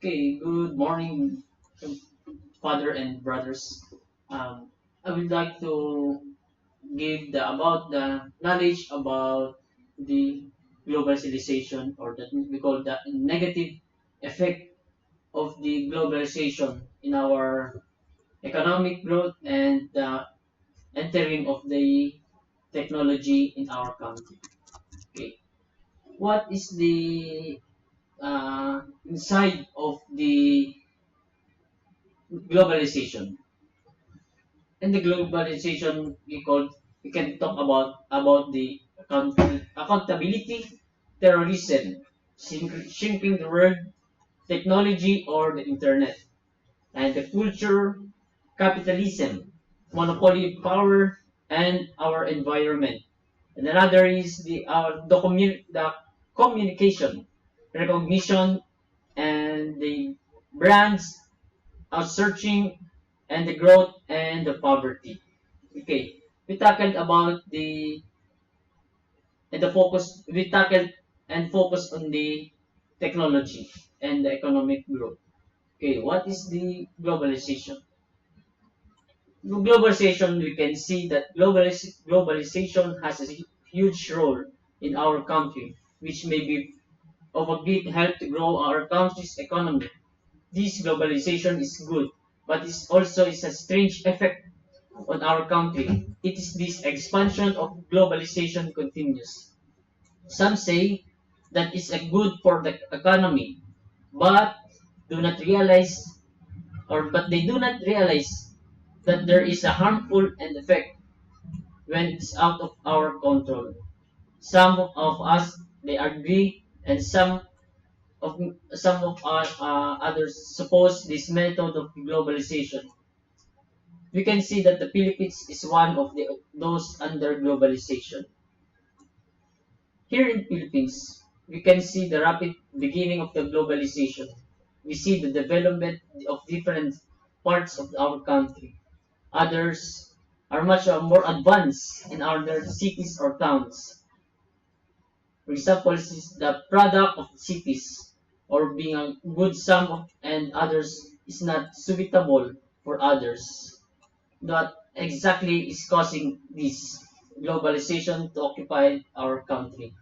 Okay, good morning, father and brothers. I would like to give the knowledge about the globalization, or that we call the negative effect of the globalization in our economic growth and the entering of the technology in our country. Okay, what is the inside of the globalization? In the globalization, we can talk about the accountability, terrorism, shrinking the world, technology or the internet, and the culture, capitalism, monopoly of power, and our environment. And another is the communication, recognition, and the brands, outsearching, and the growth and the poverty. Okay, we tackled about the focus. We tackled and focused on the technology and the economic growth. Okay, what is the globalization? Globalization, we can see that globalization has a huge role in our country, which may be of a great help to grow our country's economy. This globalization is good, but it also is a strange effect on our country. It is this expansion of globalization continues. Some say that it's a good for the economy, but do not realize but they do not realize that there is a harmful end effect when it's out of our control. Some of us they agree, and of others suppose this method of globalization. We can see that the Philippines is one of those under globalization. Here in Philippines, we can see the rapid beginning of the globalization. We see the development of different parts of our country. Others are much more advanced in other cities or towns. For example, this is the product of cities or being a good sum of, and others is not suitable for others. That exactly is causing this globalization to occupy our country.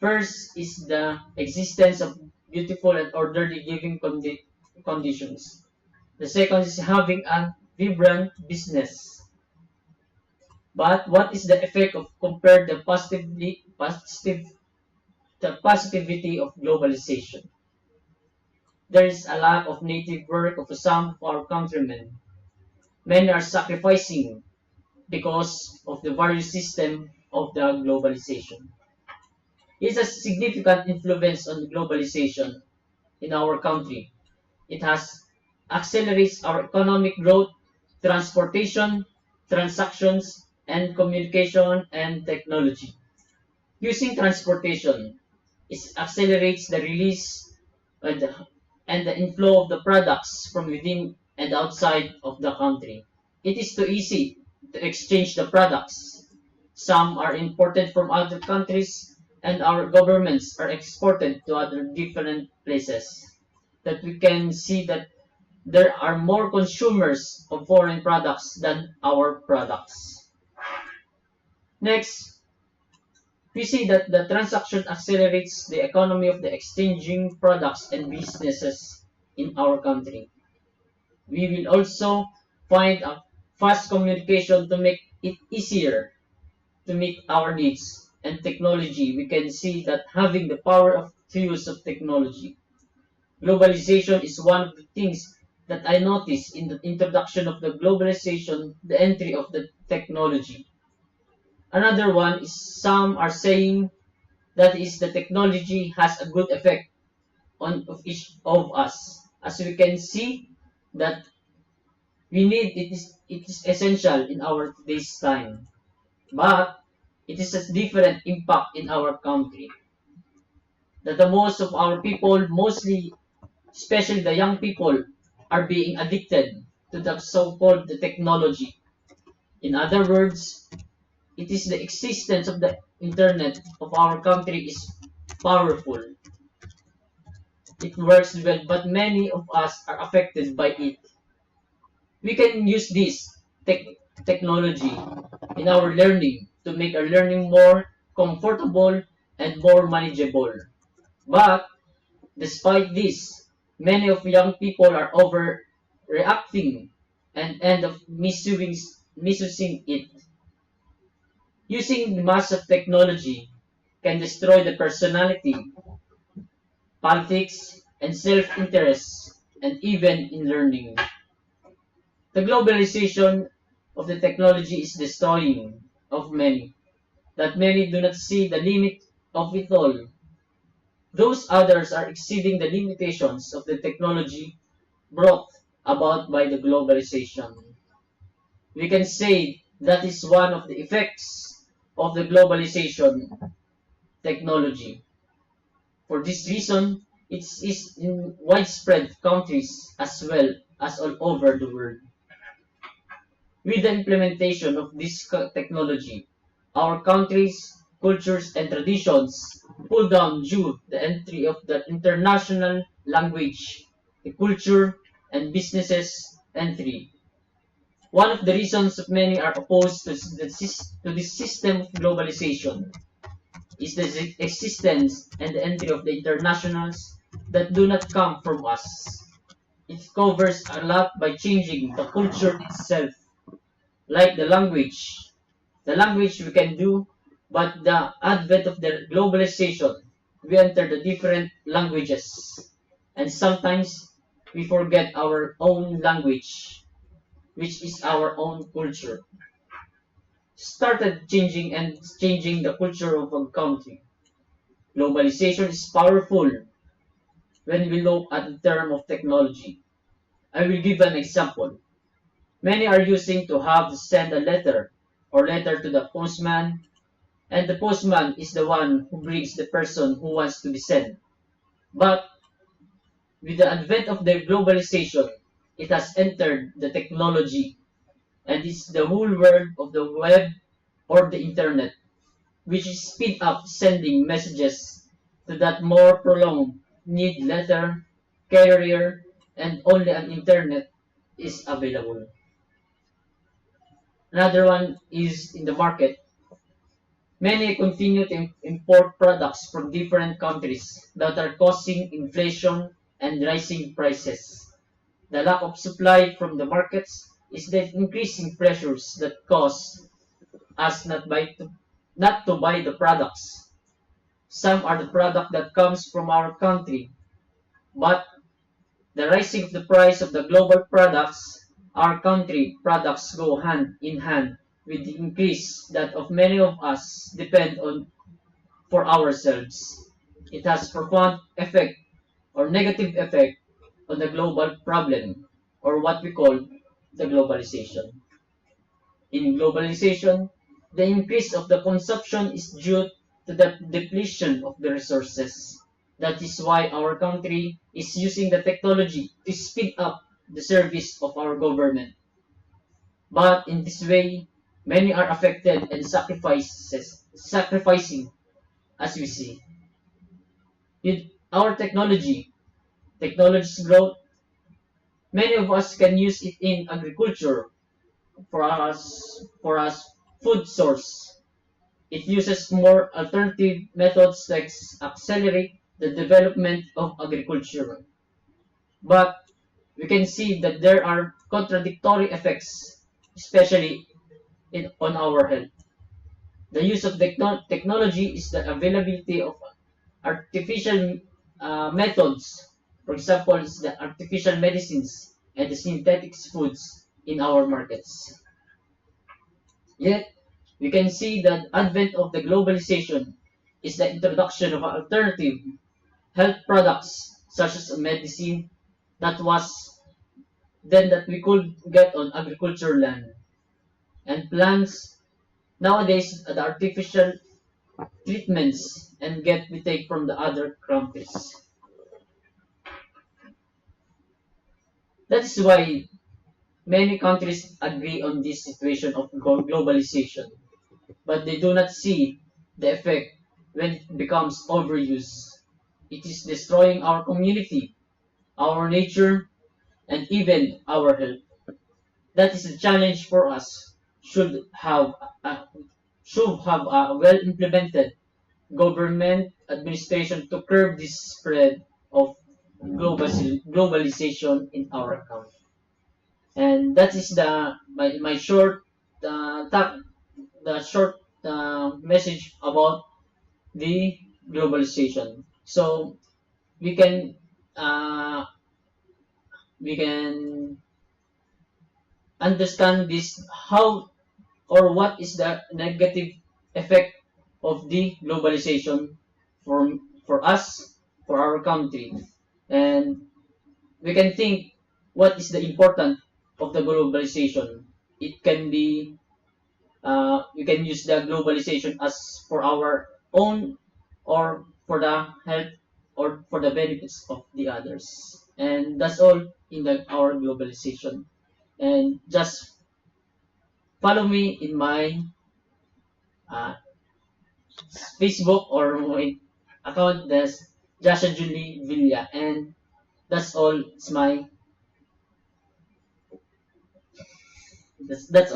First is the existence of beautiful and orderly living conditions. The second is having a vibrant business. But what is the effect of compare the positivity of globalization? There is a lack of native work of some of our countrymen. Many are sacrificing because of the various system of the globalization. It has a significant influence on globalization in our country. It has accelerates our economic growth, transportation, transactions, and communication and technology. Using transportation, it accelerates the release and the inflow of the products from within and outside of the country. It is too easy to exchange the products. Some are imported from other countries, and our governments are exported to other different places. That we can see that there are more consumers of foreign products than our products. Next, we see that the transaction accelerates the economy of the exchanging products and businesses in our country. We will also find a fast communication to make it easier to meet our needs and technology. We can see that having the power of use of technology. Globalization is one of the things that I noticed in the introduction of the globalization, the entry of the technology. Another one is some are saying that is the technology has a good effect on of each of us. As we can see that it is essential in our today's time. But it is a different impact in our country. That the most of our people, mostly especially the young people, are being addicted to the so-called the technology. In other words, it is the existence of the internet of our country is powerful. it works well, but many of us are affected by it. We can use this tech technology in our learning to make our learning more comfortable and more manageable. But despite this, many of young people are overreacting and end up misusing it. Using the mass of technology can destroy the personality, politics, and self-interest, and even in learning. The globalization of the technology is destroying of many, that many do not see the limit of it all. Those others are exceeding the limitations of the technology brought about by the globalization. We can say that is one of the effects of the globalization technology. For this reason, it is in widespread countries as well as all over the world. With the implementation of this technology, our countries, cultures, and traditions pull down due to the entry of the international language, the culture, and businesses entry. One of the reasons of many are opposed to this system of globalization is the existence and the entry of the internationals that do not come from us. It covers a lot by changing the culture itself, like the language. The language we can do, but the advent of the globalization, we enter the different languages. And sometimes we forget our own language, which is our own culture. Started changing the culture of a country. Globalization is powerful when we look at the term of technology. I will give an example. Many are using to have to send a letter or letter to the postman, and the postman is the one who brings the person who wants to be sent. But with the advent of the globalization, it has entered the technology and it's the whole world of the web or the internet, which speed up sending messages to that more prolonged need letter, carrier, and only an internet is available. Another one is in the market. Many continue to import products from different countries that are causing inflation and rising prices. The lack of supply from the markets is the increasing pressures that cause us not to buy the products. Some are the product that comes from our country, but the rising of the price of the global products, our country products go hand in hand with the increase that of many of us depend on for ourselves. It has profound effect or negative effect on the global problem or what we call the globalization. In globalization, the increase of the consumption is due to the depletion of the resources. That is why our country is using the technology to speed up the service of our government. But in this way, many are affected and sacrificing as we see. With our technology's growth, many of us can use it in agriculture for us food source. It uses more alternative methods to accelerate the development of agriculture. But we can see that there are contradictory effects, especially on our health. The use of technology is the availability of artificial methods. For example, it's the artificial medicines and the synthetic foods in our markets. Yet, we can see that advent of the globalization is the introduction of alternative health products such as medicine that was then that we could get on agriculture land and plants nowadays the artificial treatments and get we take from the other countries. That is why many countries agree on this situation of globalization, but they do not see the effect when it becomes overused. It is destroying our community, our nature, and even our health. That is a challenge for us. Should have a, should have a well implemented government administration to curb this spread of globalization in our country. And that is my short talk, the short message about the globalization. So we can uh, we can understand this how or what is the negative effect of the globalization for for us, for our country, and we can think what is the important of the globalization. It can be we can use the globalization as for our own or for the health or for the benefits of the others. And that's all in our globalization. And just follow me in my uh, Facebook or my account, that's Joshua Julie Villa. And that's all. It's my that's